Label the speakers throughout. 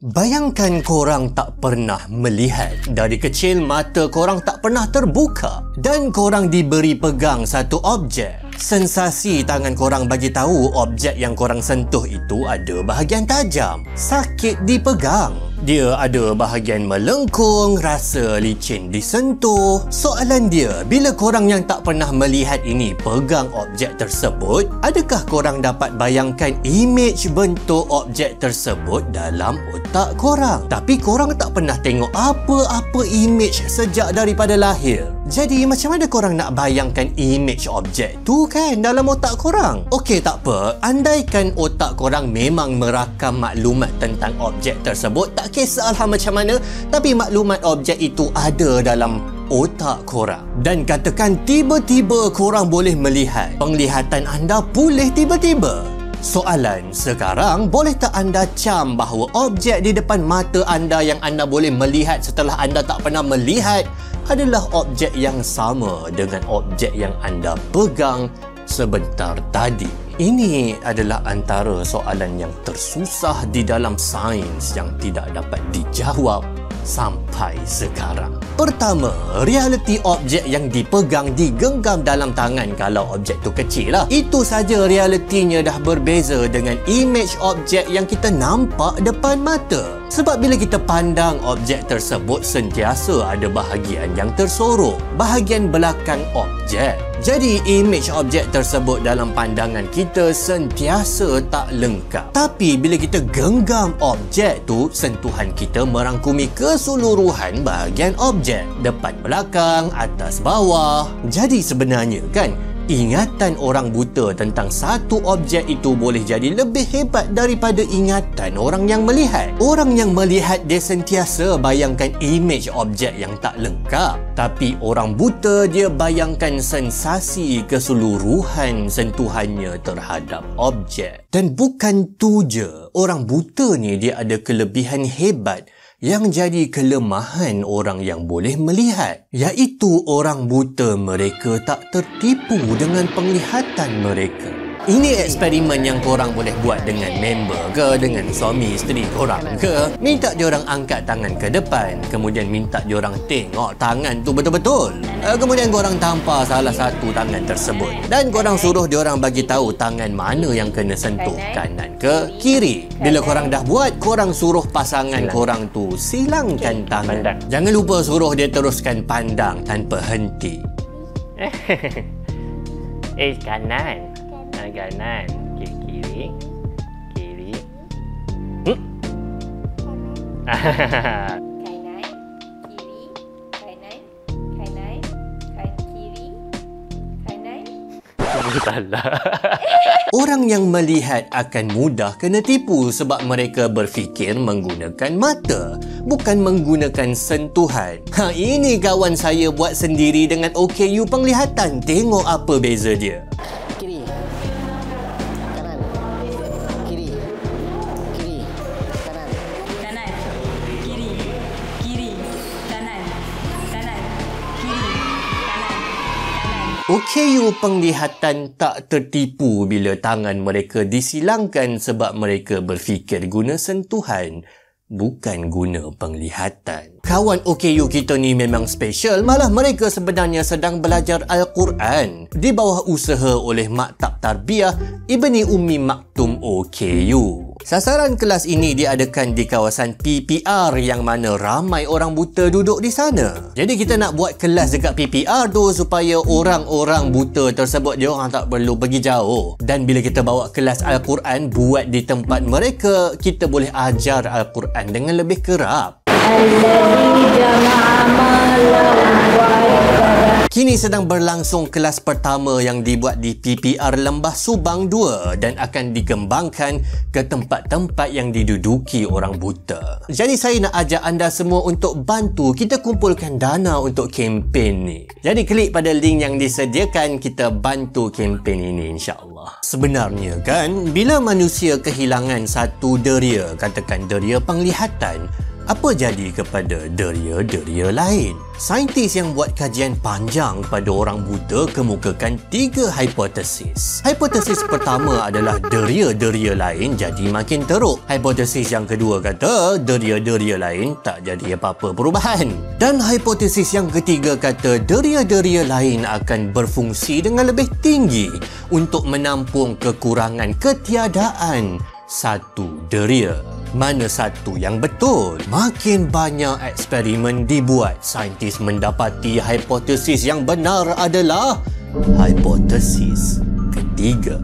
Speaker 1: Bayangkan korang tak pernah melihat. Dari kecil mata korang tak pernah terbuka dan korang diberi pegang satu objek. Sensasi tangan korang bagi tahu objek yang korang sentuh itu ada bahagian tajam. Sakit dipegang. Dia ada bahagian melengkung, rasa licin disentuh. Soalan dia, bila korang yang tak pernah melihat ini pegang objek tersebut, adakah korang dapat bayangkan imej bentuk objek tersebut dalam otak korang? Tapi korang tak pernah tengok apa-apa imej sejak daripada lahir. Jadi macam mana korang nak bayangkan imej objek tu kan dalam otak korang? Okey, tak apa. Andaikan otak korang memang merakam maklumat tentang objek tersebut, tak kisahlah macam mana, tapi maklumat objek itu ada dalam otak korang. Dan katakan tiba-tiba korang boleh melihat. Penglihatan anda pulih tiba-tiba. Soalan sekarang, boleh tak anda cam bahawa objek di depan mata anda yang anda boleh melihat setelah anda tak pernah melihat adalah objek yang sama dengan objek yang anda pegang sebentar tadi? Ini adalah antara soalan yang tersusah di dalam sains yang tidak dapat dijawab sampai sekarang. Pertama, realiti objek yang dipegang digenggam dalam tangan kalau objek tu kecil lah. Itu saja realitinya dah berbeza dengan imej objek yang kita nampak depan mata. Sebab bila kita pandang objek tersebut, sentiasa ada bahagian yang tersorok, bahagian belakang objek. Jadi imej objek tersebut dalam pandangan kita sentiasa tak lengkap. Tapi bila kita genggam objek tu, sentuhan kita merangkumi keseluruhan bahagian objek, depan belakang, atas bawah. Jadi sebenarnya kan, ingatan orang buta tentang satu objek itu boleh jadi lebih hebat daripada ingatan orang yang melihat. Orang yang melihat dia sentiasa bayangkan imej objek yang tak lengkap. Tapi orang buta dia bayangkan sensasi keseluruhan sentuhannya terhadap objek. Dan bukan tu je, orang buta ni dia ada kelebihan hebat yang jadi kelemahan orang yang boleh melihat, iaitu orang buta mereka tak tertipu dengan penglihatan mereka. Ini eksperimen yang korang boleh buat dengan member ke, dengan suami isteri korang ke. Minta diorang angkat tangan ke depan, kemudian minta diorang tengok tangan tu betul-betul. Kemudian korang tampar salah satu tangan tersebut dan korang suruh diorang bagi tahu tangan mana yang kena sentuh, kanan ke kiri. Bila korang dah buat, korang suruh pasangan korang tu silangkan tangan. Jangan lupa suruh dia teruskan pandang tanpa henti.
Speaker 2: Kanan, kanan, kiri.
Speaker 3: Kanan, kiri, kanan.
Speaker 2: Salah.
Speaker 1: Orang yang melihat akan mudah kena tipu sebab mereka berfikir menggunakan mata, bukan menggunakan sentuhan. Ini kawan saya buat sendiri dengan OKU penglihatan. Tengok apa beza dia.
Speaker 4: Kiri, kanan, kiri, kanan.
Speaker 3: Kanan, kiri, kanan, kiri, kanan.
Speaker 1: OKU penglihatan tak tertipu bila tangan mereka disilangkan sebab mereka berfikir guna sentuhan, bukan guna penglihatan. Kawan OKU kita ni memang special, malah mereka sebenarnya sedang belajar Al-Quran di bawah usaha oleh Maktab Tarbiyah Ibni Ummi Maktum OKU. Sasaran kelas ini diadakan di kawasan PPR yang mana ramai orang buta duduk di sana. Jadi kita nak buat kelas dekat PPR tu supaya orang-orang buta tersebut dia orang tak perlu pergi jauh. Dan bila kita bawa kelas Al-Quran buat di tempat mereka, kita boleh ajar Al-Quran dengan lebih kerap. Kini sedang berlangsung kelas pertama yang dibuat di PPR Lembah Subang 2 dan akan dikembangkan ke tempat-tempat yang diduduki orang buta. Jadi saya nak ajak anda semua untuk bantu kita kumpulkan dana untuk kempen ni. Jadi klik pada link yang disediakan, kita bantu kempen ini insya-Allah. Sebenarnya kan, bila manusia kehilangan satu deria, katakan deria penglihatan, Apa jadi kepada deria-deria lain? Saintis yang buat kajian panjang pada orang buta kemukakan 3 hipotesis. Hipotesis pertama adalah deria-deria lain jadi makin teruk. Hipotesis yang kedua kata deria-deria lain tak jadi apa-apa perubahan. Dan hipotesis yang ketiga kata deria-deria lain akan berfungsi dengan lebih tinggi untuk menampung kekurangan ketiadaan satu deria. Mana satu yang betul? Makin banyak eksperimen dibuat, saintis mendapati hipotesis yang benar adalah hipotesis ketiga.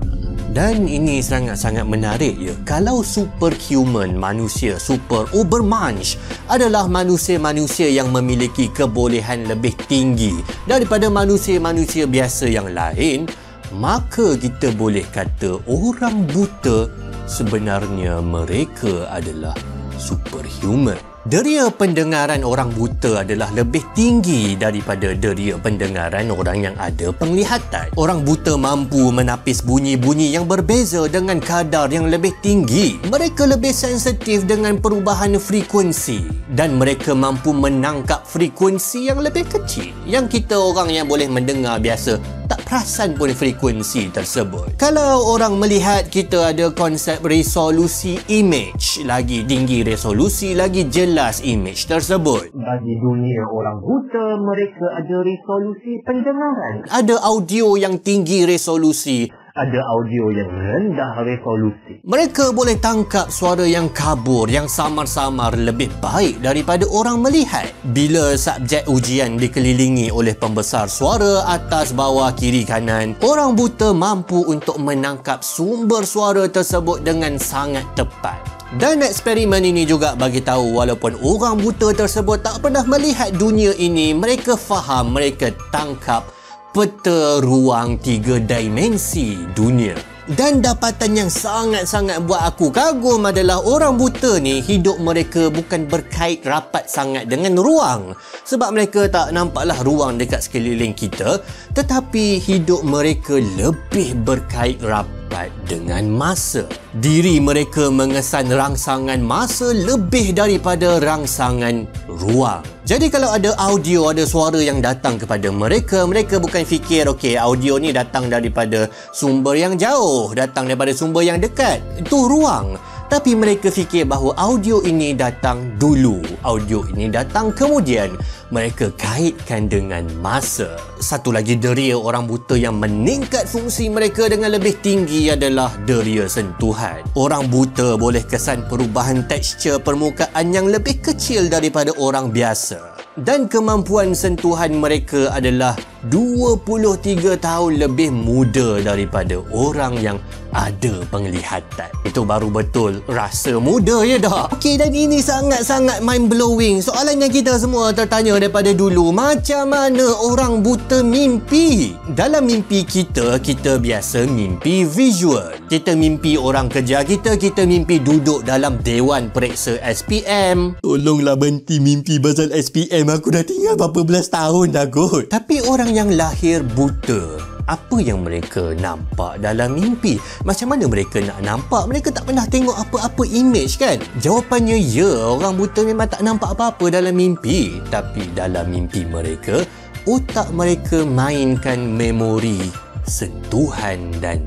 Speaker 1: Dan ini sangat-sangat menarik ya. Kalau superhuman, manusia super Ubermensch adalah manusia-manusia yang memiliki kebolehan lebih tinggi daripada manusia-manusia biasa yang lain, maka kita boleh kata orang buta sebenarnya mereka adalah superhuman. Deria pendengaran orang buta adalah lebih tinggi daripada deria pendengaran orang yang ada penglihatan. Orang buta mampu menapis bunyi-bunyi yang berbeza dengan kadar yang lebih tinggi. Mereka lebih sensitif dengan perubahan frekuensi dan mereka mampu menangkap frekuensi yang lebih kecil yang kita orang yang boleh mendengar biasa tak perasan pun frekuensi tersebut. Kalau orang melihat, kita ada konsep resolusi image. Lagi tinggi resolusi, lagi jelas image tersebut. Bagi dunia orang buta, mereka ada resolusi pendengaran. Ada audio yang tinggi resolusi, ada audio yang rendah resolusi. Mereka boleh tangkap suara yang kabur, yang samar-samar lebih baik daripada orang melihat. Bila subjek ujian dikelilingi oleh pembesar suara atas, bawah, kiri, kanan, orang buta mampu untuk menangkap sumber suara tersebut dengan sangat tepat. Dan eksperimen ini juga bagi tahu walaupun orang buta tersebut tak pernah melihat dunia ini, mereka faham, mereka tangkap peta ruang 3 dimensi dunia. Dan dapatan yang sangat-sangat buat aku kagum adalah orang buta ni hidup mereka bukan berkait rapat sangat dengan ruang. Sebab mereka tak nampaklah ruang dekat sekeliling kita, tetapi hidup mereka lebih berkait rapat dengan masa. Diri mereka mengesan rangsangan masa lebih daripada rangsangan ruang. Jadi kalau ada audio, ada suara yang datang kepada mereka, mereka bukan fikir okey audio ni datang daripada sumber yang jauh, datang daripada sumber yang dekat. Itu ruang. Tapi mereka fikir bahawa audio ini datang dulu, audio ini datang kemudian. Mereka kaitkan dengan masa. Satu lagi deria orang buta yang meningkat fungsi mereka dengan lebih tinggi adalah deria sentuhan. Orang buta boleh kesan perubahan tekstur permukaan yang lebih kecil daripada orang biasa. Dan kemampuan sentuhan mereka adalah 23 tahun lebih muda daripada orang yang ada penglihatan. Itu baru betul rasa muda ya dah. Okey, dan ini sangat-sangat mind blowing. Soalan yang kita semua tertanya daripada dulu, macam mana orang buta mimpi? Dalam mimpi kita biasa mimpi visual. Kita mimpi orang kerja kita mimpi duduk dalam dewan periksa SPM. Tolonglah berhenti mimpi pasal SPM. Aku dah tinggal berapa belas tahun dah kot. Tapi orang yang lahir buta, apa yang mereka nampak dalam mimpi? Macam mana mereka nak nampak? Mereka tak pernah tengok apa-apa image kan? Jawapannya ya, orang buta memang tak nampak apa-apa dalam mimpi. Tapi dalam mimpi mereka, otak mereka mainkan memori sentuhan dan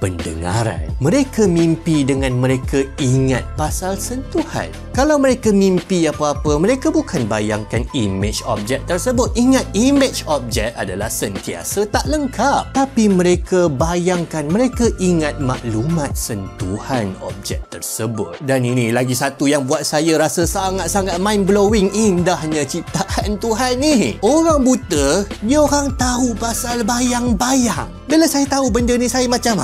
Speaker 1: pendengaran. Mereka mimpi dengan mereka ingat pasal sentuhan. Kalau mereka mimpi apa-apa, mereka bukan bayangkan image objek tersebut. Ingat, image objek adalah sentiasa tak lengkap. Tapi mereka bayangkan, mereka ingat maklumat sentuhan objek tersebut. Dan ini lagi satu yang buat saya rasa sangat-sangat mind-blowing. Indahnya ciptaan Tuhan ni. Orang buta, dia orang tahu pasal bayang-bayang. Bila saya tahu benda ni, saya macam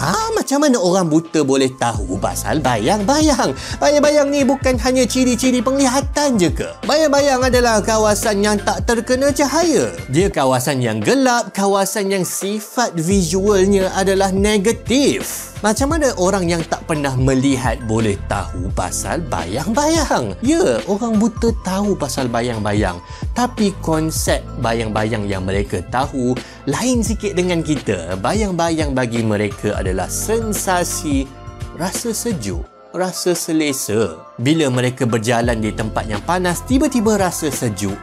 Speaker 1: mana orang buta boleh tahu pasal bayang-bayang? Bayang-bayang ni bukan hanya ciri-ciri penglihatan je ke? Bayang-bayang adalah kawasan yang tak terkena cahaya. Dia kawasan yang gelap, kawasan yang sifat visualnya adalah negatif. Macam mana orang yang tak pernah melihat boleh tahu pasal bayang-bayang? Ya, orang buta tahu pasal bayang-bayang. Tapi konsep bayang-bayang yang mereka tahu lain sikit dengan kita. Bayang-bayang bagi mereka adalah sensasi rasa sejuk, rasa selesa. Bila mereka berjalan di tempat yang panas, tiba-tiba rasa sejuk.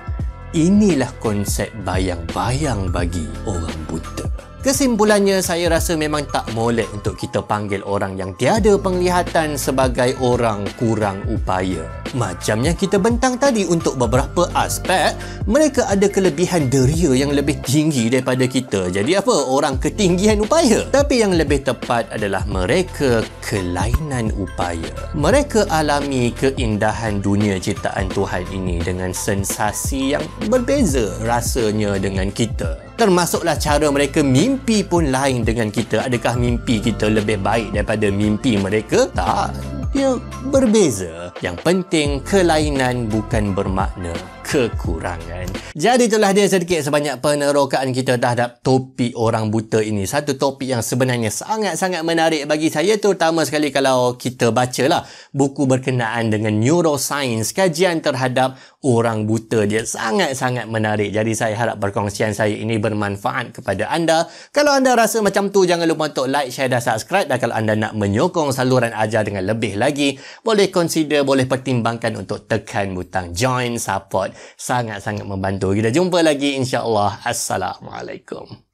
Speaker 1: Inilah konsep bayang-bayang bagi orang buta. Kesimpulannya, saya rasa memang tak molek untuk kita panggil orang yang tiada penglihatan sebagai orang kurang upaya. Macam yang kita bentang tadi, untuk beberapa aspek, mereka ada kelebihan deria yang lebih tinggi daripada kita. Jadi apa? Orang ketinggian upaya. Tapi yang lebih tepat adalah mereka kelainan upaya. Mereka alami keindahan dunia ciptaan Tuhan ini dengan sensasi yang berbeza rasanya dengan kita. Termasuklah cara mereka mimpi pun lain dengan kita. Adakah mimpi kita lebih baik daripada mimpi mereka? Tak. Dia berbeza. Yang penting, kelainan bukan bermakna kekurangan. Jadi itulah dia sedikit sebanyak penerokaan kita terhadap topik orang buta ini. Satu topik yang sebenarnya sangat-sangat menarik bagi saya, terutama sekali kalau kita bacalah buku berkenaan dengan neuroscience. Kajian terhadap orang buta dia sangat-sangat menarik. Jadi saya harap perkongsian saya ini bermanfaat kepada anda. Kalau anda rasa macam tu, jangan lupa untuk like, share dan subscribe. Dan kalau anda nak menyokong saluran ajar dengan lebih lagi, boleh consider, boleh pertimbangkan untuk tekan butang join, support. Sangat-sangat membantu. Kita jumpa lagi, insya-Allah. Assalamualaikum.